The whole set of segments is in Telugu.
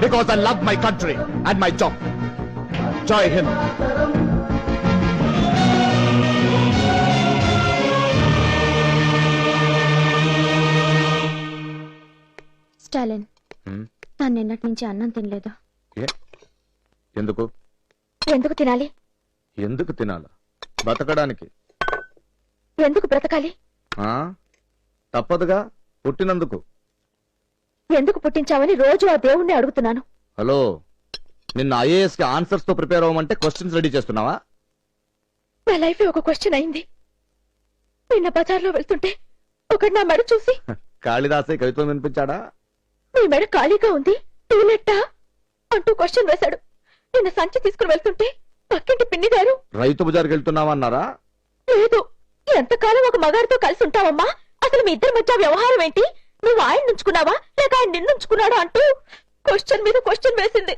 because I love my country and my job. Jai Hind. Stalin, నేను నిన్నటి నుంచి అన్నం తినలేదు. ఎందుకు? ఎందుకు తినాలి? ఎందుకు తినాలా? బతకడానికి. ఎందుకు బ్రతకాలి? తప్పదుగా, పుట్టినందుకు. ఎందుకు పుట్టించావని రోజు ఆ దేవుణ్ణి అడుగుతున్నాను. హలో, నిన్న ఐఏఎస్ కి ఆన్సర్స్ తో ప్రిపేర్ అవ్వమంటే క్వశ్చన్స్ రెడీ చేస్తున్నావా? నా లైఫ్ ఒక క్వశ్చన్ అయింది. నిన్న బజార్లో వెళ్తుంటే ఒకడు నా మెడ చూసి కాళిదాసే కవిత్వం వినిపించాడా? మీ మెడ ఖాళీగా ఉంది, టూలెట్టా అంటూ క్వశ్చన్ వేశాడు. నిన్న సంచి తీసుకుని వెళ్తుంటే పక్కింటి పిన్ని గారు రైతు బజార్కి వెళ్తున్నావా అన్నారా? లేదు. ఎంతకాలం ఒక మగాడితో కలిసి ఉంటావమ్మా, అసలు మీ ఇద్దరి మధ్య వ్యవహారం ఏంటి, నువ్వు ఆయన నుంచుకున్నావా లేక ఆయన నిన్నుంచుకున్నాడా అంటూ క్వశ్చన్ మీద క్వశ్చన్ వేసింది.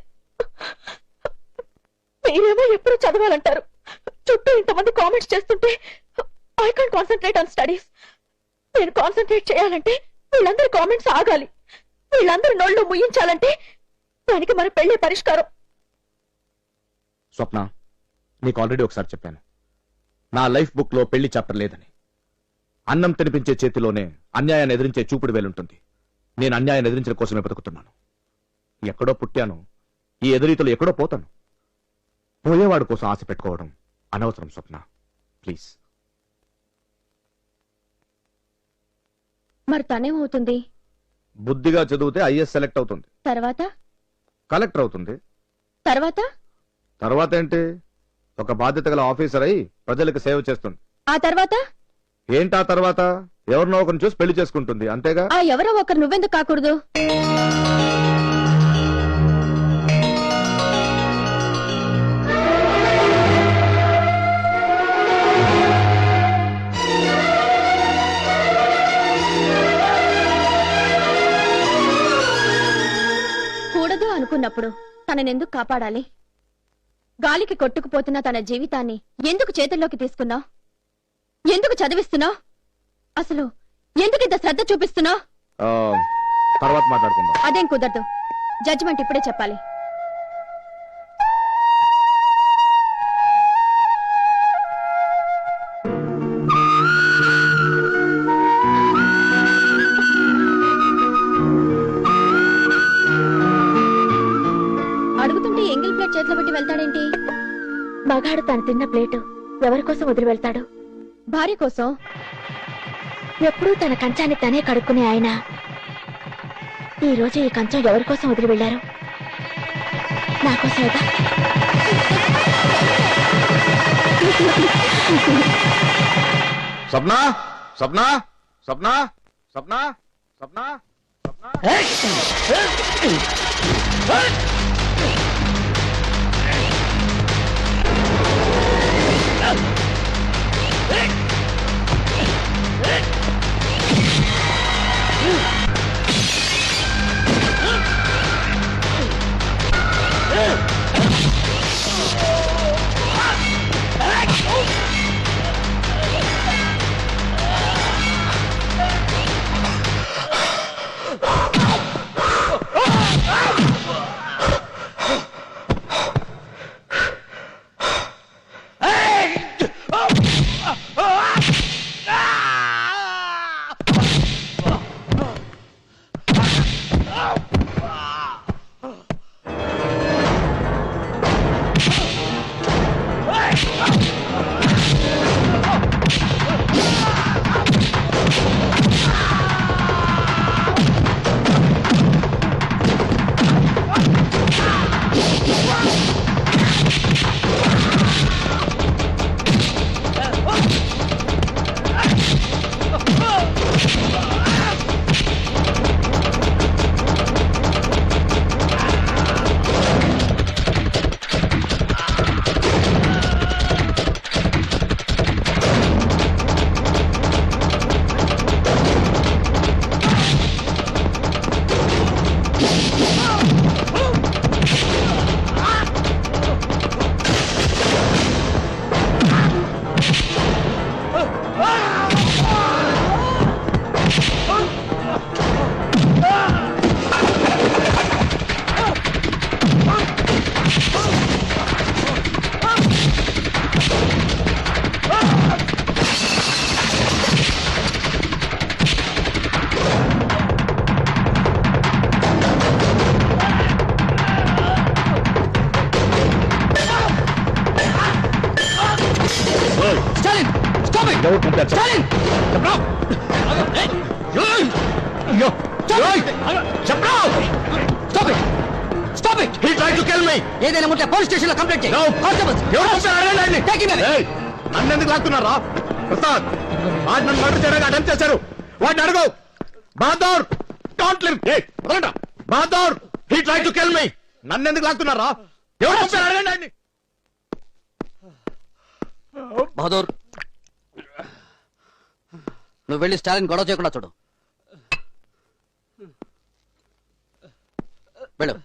మీరేమో ఎప్పుడు చదవాలంటారు, చుట్టూ ఇంతమంది కామెంట్స్ చేస్తుంటే I can't concentrate on studies. నేను కాన్సన్ట్రేట్ చేయాలంటే వీళ్ళందరి కామెంట్స్ ఆగాలి, వీళ్ళందరి నోళ్ళు ముయించాలంటే దానికి మన పెళ్లి పరిష్కారం. స్వప్న, నీకు ఆల్రెడీ ఒకసారి చెప్పాను, నా లైఫ్ బుక్ లో పెళ్లి చాప్టర్ లేదని. అన్నం తినిపించే చేతిలోనే అన్యాయాన్ని ఎదిరించే చూపుడు వేలుంటుంది. నేను అన్యాయాన్ని ఎదిరించడం కోసమే బతుకుతున్నాను. ఎక్కడో పుట్టాను, ఈ ఎదురీతలు ఎక్కడో పోతాను. పోయేవాడు కోసం ఆశ పెట్టుకోవడం అనవసరం స్వప్న, ప్లీజ్. మరి తనేమవుతుంది? బుద్ధిగా చదివితే ఐఏఎస్ సెలెక్ట్ అవుతుంది. తర్వాత కలెక్టర్ అవుతుంది. తర్వాత తర్వాత ఏంటి? ఒక బాధ్యత గల ఆఫీసర్ అయి ప్రజలకు సేవ చేస్తుంది. ఆ తర్వాత ఏంటా తర్వాత? ఎవరినో ఒకరిని చూసి పెళ్లి చేసుకుంటుంది, అంతేగా? ఆ ఎవరో ఒకరు నువ్వెందుకు కాకూడదు? కూడదు అనుకున్నప్పుడు తననెందుకు కాపాడాలి? గాలికి కొట్టుకుపోతున్న తన జీవితాన్ని ఎందుకు చేతుల్లోకి తీసుకున్నావు? ఎందుకు చదివిస్తున్నావు? అసలు ఎందుకు ఇంత శ్రద్ధ చూపిస్తున్నావు? తర్వాత మాట్లాడుకుందాం. అదేం కుదరదు, జడ్జిమెంట్ ఇప్పుడే చెప్పాలి. అడుగుతుంటే ఎంగిల్ ప్లేట్ చేతిలో పెట్టి వెళ్తాడేంటి? మగాడు తను తిన్న ప్లేటు ఎవరి కోసం వదిలి వెళ్తాడు? భార్య కోసం. ఎప్పుడూ తన కంచాన్ని తనే కడుక్కునే ఆయన ఈ రోజు ఈ కంచం ఎవరి కోసం వదిలి వెళ్లారు? నా కోసమేగా. స్వప్న, స్వప్న, స్వప్న, స్వప్న, స్వప్న, స్వప్న. ఎవరు పంపారు చెప్పరా? ఏదైనా ఉంటే పోలీస్ స్టేషన్ లో కంప్లైంట్ చేయి. నన్ను ఎందుకు లాక్కున్నారా? ప్రసాద్ వాడు నన్ను మర్డర్ చేయడానికి అటెంప్ట్ చేశారు. వాడిని అడుగు. Bahadur don't live. Bahadur he try to kill me. నన్ను ఎందుకు లాక్కున్నారా? ఎవరు పంపారు అడగండి ఆయన్ని. బహదూర్, నువ్వు వెళ్ళి స్టాలిన్ గొడవ చేయకుండా చూడు. వెళ్ళు.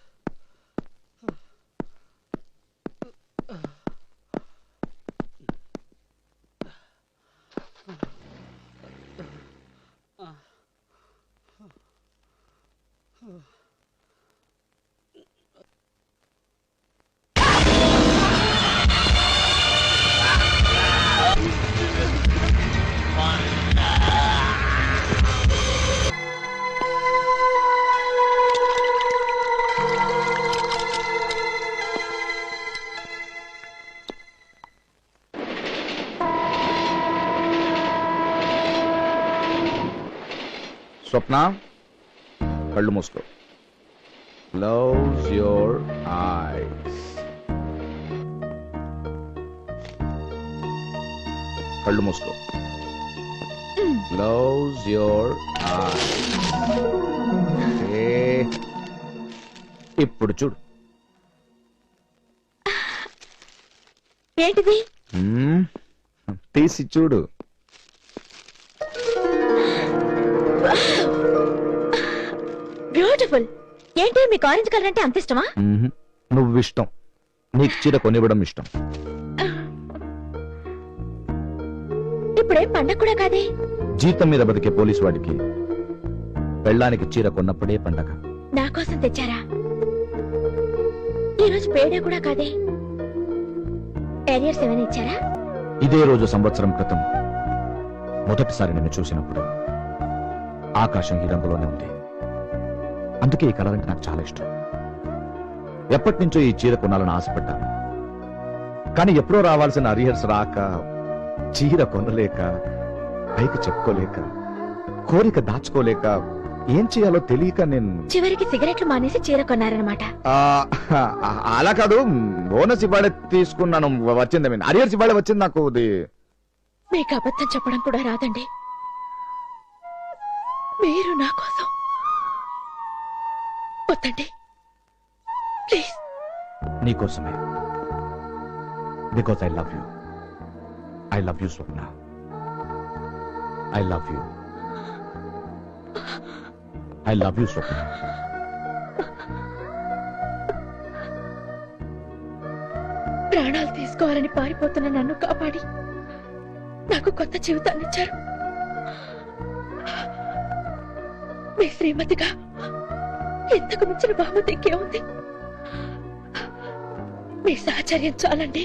స్వప్న, కళ్ళు మూసుకో. Close your eyes. కళ్ళు మూసుకో. Close your eyes. ఇప్పుడు చూడు. ఏంటిది? తీసి చూడు. బ్యూటిఫుల్. ఏంటి మీకు ఆరెంజ్ కలర్ అంటే అంత ఇష్టమా? నువ్వు ఇష్టం. నీకు చీర కొనివ్వడం ఇష్టం. ఇప్పుడేం పండగ కూడా కాదే. జీతం మీద బతికే పోలీసు వాడికి పెళ్ళానికి చీర కొన్నప్పుడే పండగ. నా కోసం తెచ్చారా? ఈరోజు పేడే కూడా కాదే. ఏరియర్స్ ఏమైనా ఇచ్చారా? ఇదే రోజు సంవత్సరం క్రితం మొదటిసారి నిన్ను చూసినప్పుడు ఆకాశం ఈ రంగులోనే ఉంది. అందుకే ఈ కలర్ అంటే నాకు చాలా ఇష్టం. ఎప్పటి నుంచో ఈ చీర కొనాలని ఆశపడ్డాను. కానీ ఎప్పుడో రావాల్సిన అరియర్స్ రాక, చీర కొనలేక, పైకి చెప్పుకోలేక, కోరిక దాచుకోలేక, ఏం చేయాలో తెలియక నేను చివరికి సిగరెట్లు మానేసి చీర కొన్నారనమాట. అలా కాదు, బోనస్ ఇవాళ తీసుకున్నాను. వచ్చింది అరియర్స్ ఇవాళ వచ్చింది నాకు. మీకు అబద్ధం చెప్పడం కూడా రాదండి. మీరు నా కోసం వద్దండి ప్లీజ్. నీకోసమే. Because I love you. I love you Swapna. I love you. I love you Swapna. ప్రాణాలు తీసుకోవాలని పారిపోతున్న నన్ను కాపాడి నాకు కొత్త జీవితాన్ని ఇచ్చారు. మీ శ్రీమతిగా ఎంతకు మించిన బహుమతి ఇంకేముంది? మీ సహచర్యం చాలండి.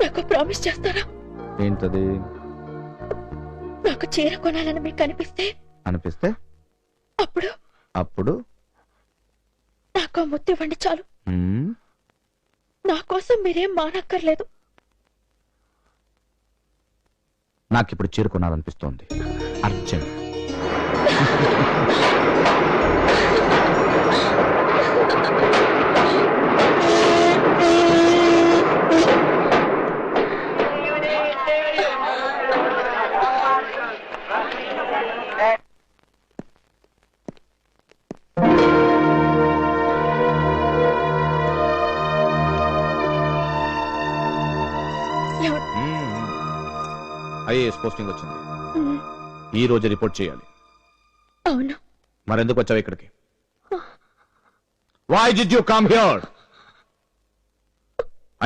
నాకు ప్రామిస్ చేస్తారా? ఏంటది? నాకు చీర కొనాలని మీకు అనిపిస్తే అప్పుడు నాకు ముద్దు ఇవ్వండి చాలు. నా కోసం మీరేం మానక్కర్లేదు. నాకిప్పుడు చీర కొనాలనిపిస్తోంది. అర్జెంట్. ఐఏఎస్ పోస్టింగ్ వచ్చింది. ఈ రోజు రిపోర్ట్ చేయాలి. అవును. మరెందుకు వచ్చావు ఇక్కడికి? Why did you come here?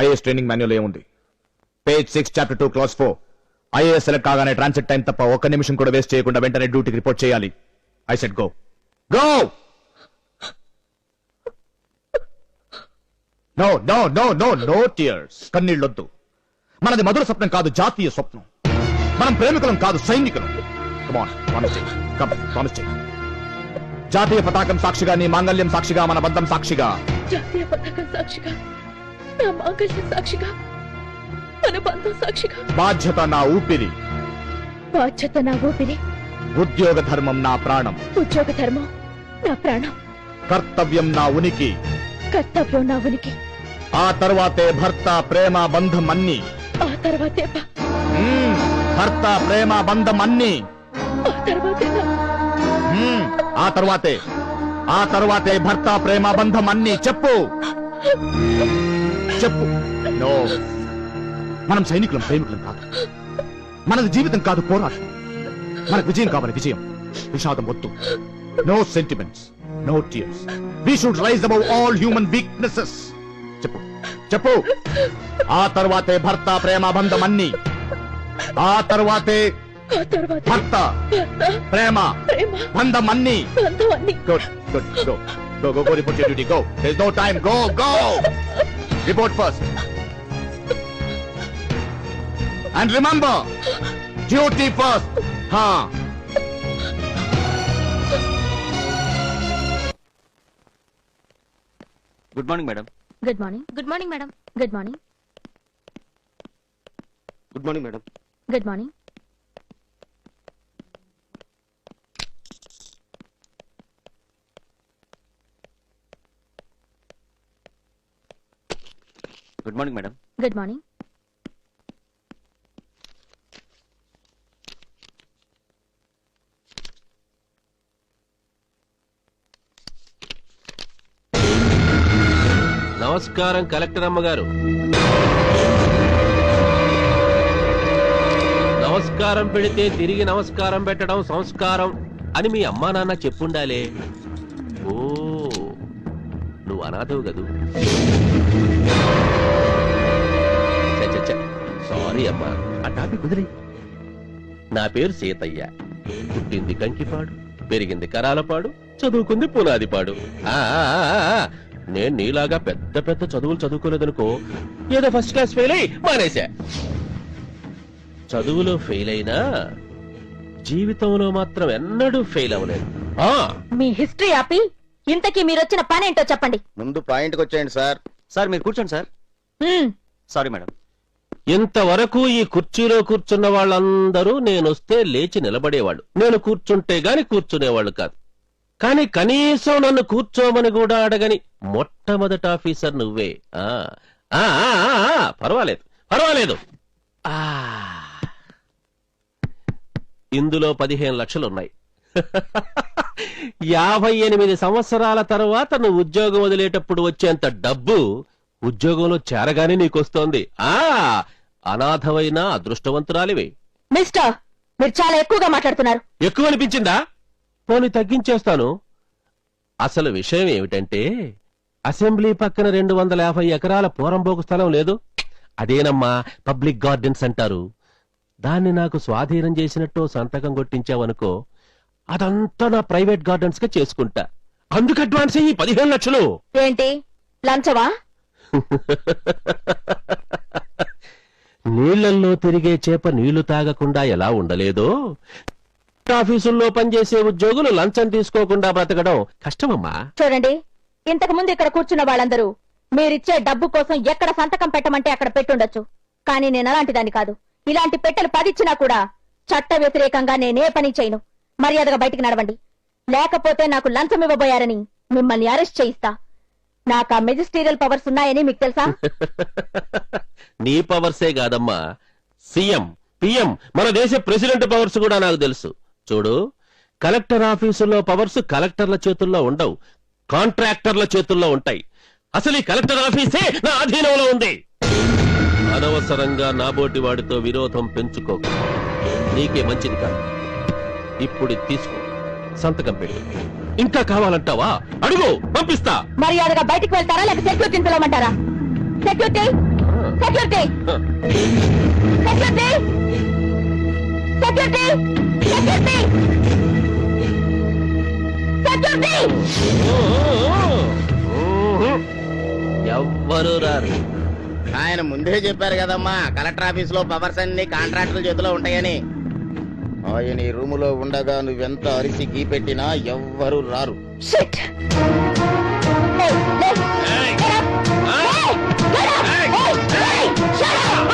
IAS training manual ఏముంది? Page 6 chapter 2 class 4. IAS select కాగానే ట్రాన్సిట్ టైం తప్ప ఒక్క నిమిషం కూడా వేస్ట్ చేయకుండా వెంటనే డ్యూటీకి రిపోర్ట్ చేయాలి. I said go. Go. No no no no no tears. కన్నీళ్ళొద్దు. మనది మధుర స్వప్నం కాదు, జాతీయ స్వప్నం. మనం ప్రేమికులం కాదు, సైనికులం. జాతీయ పతాకం సాక్షిగా, నీ మాంగళ్యం సాక్షిగా, మన బంధం సాక్షిగా. జాతీయ పతాకం సాక్షిగా, నా మాంగళ్యం సాక్షిగా మన బంధం సాక్షిగా. బాధ్యత నా ఊపిరి, బాధ్యత నా ఊపిరి, ఉద్యోగ ధర్మం నా ప్రాణం, ఉద్యోగ ధర్మం నా ప్రాణం, కర్తవ్యం నా ఉనికి, కర్తవ్యం నా ఉనికి. ఆ తర్వాతే భర్త ప్రేమ బంధం అన్ని. ఆ తర్వాతే భర్త ప్రేమ బంధం అన్ని. ఆ తర్వాతే ఆ తర్వాతే భర్త ప్రేమ బంధం అన్ని. చెప్పు చెప్పు. నో, మనం సైనికులం, ప్రేమికులం కాదు. మనది జీవితం కాదు, పోరాటం. మనకు విజయం కావాలి, విజయం. విషాదం వద్దు. No sentiments, no tears. We should rise above all human weaknesses. చెప్పు చెప్పు. ఆ తర్వాతే భర్త ప్రేమ బంధం అన్ని. ఆ తర్వాతే భర్త ప్రేమ బంధం అన్ని. Good good. Go go go go. Report your duty. Go. There is no time. Go go. Report first. And remember, duty first. హా. Good morning madam. Good morning. Good morning madam. Good morning. Good morning madam. Good morning. Good morning madam. Good morning. నమస్కారం కలెక్టర్ అమ్మగారు. నమస్కారం పెడితే తిరిగి నమస్కారం పెట్టడం సంస్కారం అని మీ అమ్మా నాన్న చెప్పుండాలే. ఓ, నువ్వు అనాథవు కదూ. సారీ అమ్మా, ఆ టాపిక్ కుదిరి. నా పేరు సీతయ్య. పుట్టింది కంకిపాడు, పెరిగింది కరాలపాడు, చదువుకుంది పునాదిపాడు. నేను నీలాగా పెద్ద పెద్ద చదువులు చదువుకోలేదనుకో, ఏదో ఫస్ట్ క్లాస్ ఫెయిల్ అయి మానేశా. చదువులో ఫెయిల్ అయినా జీవితంలో మాత్రం ఎన్నడూ ఫెయిల్ అవ్వలేదు. మీ హిస్టరీ ఆపి ఇంతకీ మీరొచ్చిన పనేంటో చెప్పండి. ముందు పాయింట్కి వచ్చేయండి సార్. సార్ మీరు కూర్చోండి సార్. Sorry madam. ఇంతవరకు ఈ కుర్చీలో కూర్చున్న వాళ్ళందరూ నేనొస్తే లేచి నిలబడేవాళ్ళు, నేను కూర్చుంటే గాని కూర్చునేవాళ్ళు కాదు. కానీ కనీసం నన్ను కూర్చోమని కూడా అడగని మొట్టమొదటి ఆఫీసర్ నువ్వే. పర్వాలేదు పర్వాలేదు. ఇందులో 15 లక్షలున్నాయి. 58 సంవత్సరాల తర్వాత నువ్వు ఉద్యోగం వదిలేటప్పుడు వచ్చేంత డబ్బు ఉద్యోగంలో చేరగానే నీకొస్తోంది. అనాథవైన అదృష్టవంతురాలివే. మిస్టర్, మీరు చాలా ఎక్కువగా మాట్లాడుతున్నారు. ఎక్కువ అనిపించిందా? పోనీ తగ్గించేస్తాను. అసలు విషయం ఏమిటంటే, అసెంబ్లీ పక్కన 250 ఎకరాల పోరంబోకు స్థలం లేదు, అదేనమ్మా పబ్లిక్ గార్డెన్స్ అంటారు. దాన్ని నాకు స్వాధీనం చేసినట్టు సంతకం కొట్టించావనుకో, అదంతా నా ప్రైవేట్ గార్డెన్స్ గా చేసుకుంటా. అందుకు అడ్వాన్స్ అయ్యి 15 లక్షలు. ఏంటి, లంచవా? నీళ్లల్లో తిరిగే చేప నీళ్లు తాగకుండా ఎలా ఉండలేదో, ఆఫీసుల్లో పనిచేసే ఉద్యోగులు లంచం తీసుకోకుండా బ్రతకడం కష్టమమ్మా. చూడండి, ఇంతకు ముందు ఇక్కడ కూర్చున్న వాళ్ళందరూ మీరిచ్చే డబ్బు కోసం ఎక్కడ సంతకం పెట్టమంటే అక్కడ పెట్టుండొచ్చు. కానీ నేను అలాంటి దాన్ని కాదు. ఇలాంటి పెట్టెలు 10 ఇచ్చినా కూడా చట్ట వ్యతిరేకంగా నేనే పని చేయను. మర్యాదగా బయటికి నడవండి, లేకపోతే నాకు లంచం ఇవ్వబోయారని మిమ్మల్ని అరెస్ట్ చేయిస్తా. నాకు ఆ మెజిస్టీరియల్ పవర్స్ ఉన్నాయని మీకు తెలుసా? నీ పవర్సే కాదమ్మా, సీఎం, పిఎం, మన దేశ ప్రెసిడెంట్ పవర్స్ కూడా నాకు తెలుసు. చూడు, కలెక్టర్ ఆఫీసుల్లో పవర్స్ కలెక్టర్ల చేతుల్లో ఉండవు, కాంట్రాక్టర్ల చేతుల్లో ఉంటాయి. అసలు ఈ కలెక్టర్ ఆఫీసే నా అధీనంలో ఉంది. అనవసరంగా నాబోటి వాడితో విరోధం పెంచుకోకు, నీకే మంచిది కాదు. ఇప్పుడు తీసుకో, సంతకం పెట్టు. ఇంకా కావాలంటావా? అడుగు, పంపిస్తా. మర్యాదగా బయటికి వెళ్తారా లేక సెక్యూరిటీని పిలవమంటారా? Security, security, security, security, security, security. ఎవ్వరు రారు. ఆయన ముందే చెప్పారు కదమ్మా, కలెక్టర్ ఆఫీస్ లో పవర్స్ అన్ని కాంట్రాక్టుల చేతిలో ఉంటాయని. ఆయన ఈ రూములో ఉండగా నువ్వెంత అరిసి గీ పెట్టినా ఎవ్వరు రారు. Shit! Hey, hey, get up! Hey, get up! Hey, hey, shut up!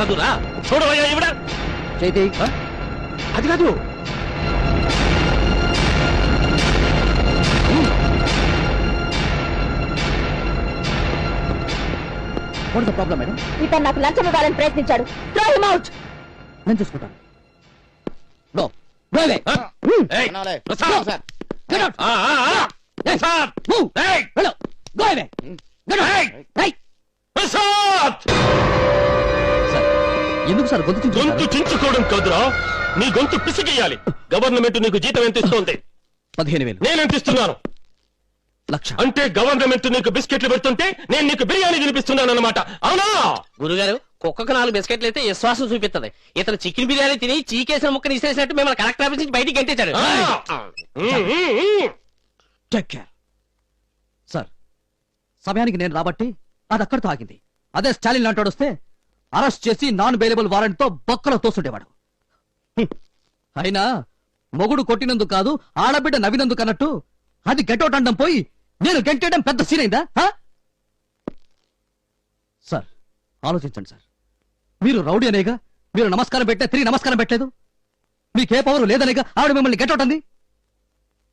చదువురా చూడవయ్యా ఇవిడ చైతి అది కాదు. What the problem madam? ఇతను నాకు లంచం ఇవ్వాలని ప్రయత్నించాడు. Throw him out. నేను చూసుకుంటాను. Go go away. ఏయ్, అనాలే. ప్రసాద్. సార్. Get out. ఆ, ఆ, ఆ. ప్రసాద్! మూవ్. ఏయ్, వెళ్ళు. Go away. Get out. ఏయ్ ప్రసాద్! సార్, ఎందుకు సార్ గొంతు గొంతు చించుకుంటారు? చించుకోవడం కాదురా, నీ గొంతు పిసికేయాలి. గవర్నమెంట్ నీకు జీతం ఎంత ఇస్తోంది? 15,000. నేనెంత ఇస్తున్నాను? 1,00,000. అంటే గవర్నమెంట్ నీకు బిస్కెట్లు పెడుతుంటే నేను నీకు బిర్యానీ తినిపిస్తున్నాను అన్నమాట, అవునా? గురుగారు కుక్కకు 4 బిస్కెట్లు అయితే విశ్వాసం చూపిస్తుంది. ఇతను చికెన్ బిర్యానీ తిని చీకేసిన ముక్కని ఇసిరేసినట్టు మిమ్మల్ని కలెక్టర్ ఆఫీస్ నుంచి బయటికి గంటేశాడు. Take care. సార్, సమయానికి నేను రాబట్టి అది అక్కడితో ఆగింది. అదే స్టాలిన్ లాంటి వస్తే అరెస్ట్ చేసి నాన్ బెయిలబుల్ వారెంట్ తో బొక్కలో తోసుండేవాడు. అయినా మొగుడు కొట్టినందుకు కాదు, ఆడబిడ్డ నవ్వినందుకు అన్నట్టు అది గెటౌట్ అనడం పోయి నేను గెంటేయడం పెద్ద సీన్ అయిందా? సార్, ఆలోచించండి సార్. మీరు రౌడీ అనేగా మీరు నమస్కారం పెట్టే తిరిగి నమస్కారం పెట్టలేదు. మీకే పవరు లేదనేగా ఆవిడ మిమ్మల్ని గెటౌట్ అంది.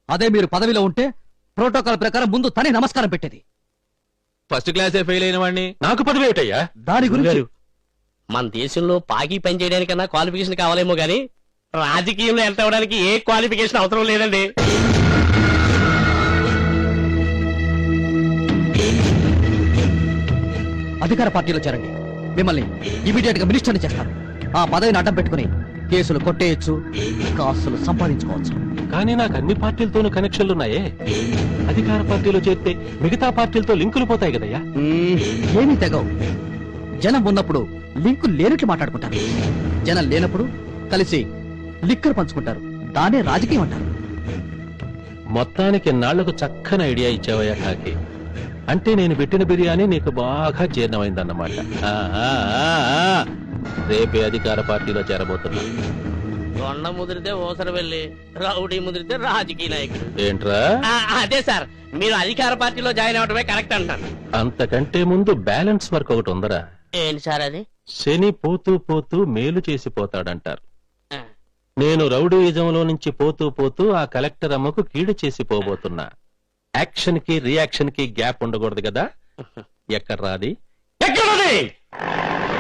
అదే మీరు పదవిలో ఉంటే ప్రోటోకాల్ ప్రకారం ముందు తనే నమస్కారం పెట్టేది. ఫస్ట్ క్లాసే ఫెయిల్ అయిన వాడిని నాకు పదవి ఏమిటయ్యా? దాని గురించి మన దేశంలో పాకి పని చేయడానికన్నా క్వాలిఫికేషన్ కావాలేమో గానీ రాజకీయంలో ఎంత అవడానికి ఏ క్వాలిఫికేషన్ అవసరం లేదండి. అధికార పార్టీలో చేరండి. మిమ్మల్ని ఇమీడియట్ గా మినిస్టర్ని చేస్తారు. ఆ పదవిని అడ్డం పెట్టుకుని కేసులు కొట్టేయచ్చు, కాసులు సంపాదించుకోవచ్చు. కానీ నాకు అన్ని పార్టీలతోనూ కనెక్షన్లున్నాయే. అధికార పార్టీలో చేరితే మిగతా పార్టీలతో లింకులు పోతాయి కదయ్యా. ఏమీ తెగవు. జనం ఉన్నప్పుడు లింకులు లేనట్లు మాట్లాడుకుంటారు. జనం లేనప్పుడు కలిసి లిక్కర్ పంచుకుంటారు. దానే రాజకీయం అంటారు. మొత్తానికి నాళ్లకు చక్కని ఐడియా ఇచ్చావయ్యా కాకి. అంటే నేను పెట్టిన బిర్యానీ నీకు బాగా జీర్ణమైందన్నమాట. ఆ, ఆ, ఆ, ఆ. రేపే అధికార పార్టీలో చేరబోతున్నా. కొండ ముదిరితే ఓసర వెళ్ళి రౌడీ ముదిరితే రాజకీయ నాయకుడు. ఏంట్రా? అదే సార్, మీరు అధికార పార్టీలో జాయిన్ అవడమే కరెక్ట్ అంటారు. అంతకంటే ముందు బ్యాలెన్స్ వర్క్ ఒకటి ఉందరా. ఏంటి సార్ అది? శని పోతూ పోతూ మేలు చేసిపోతాడంటారు. నేను రౌడీయిజంలో నుంచి పోతూ పోతూ ఆ కలెక్టర్ అమ్మకు కీడు చేసిపోబోతున్నా. యాక్షన్ కి రియాక్షన్ కి గ్యాప్ ఉండకూడదు కదా. ఎక్కడ రాది? ఎక్కడ రాది?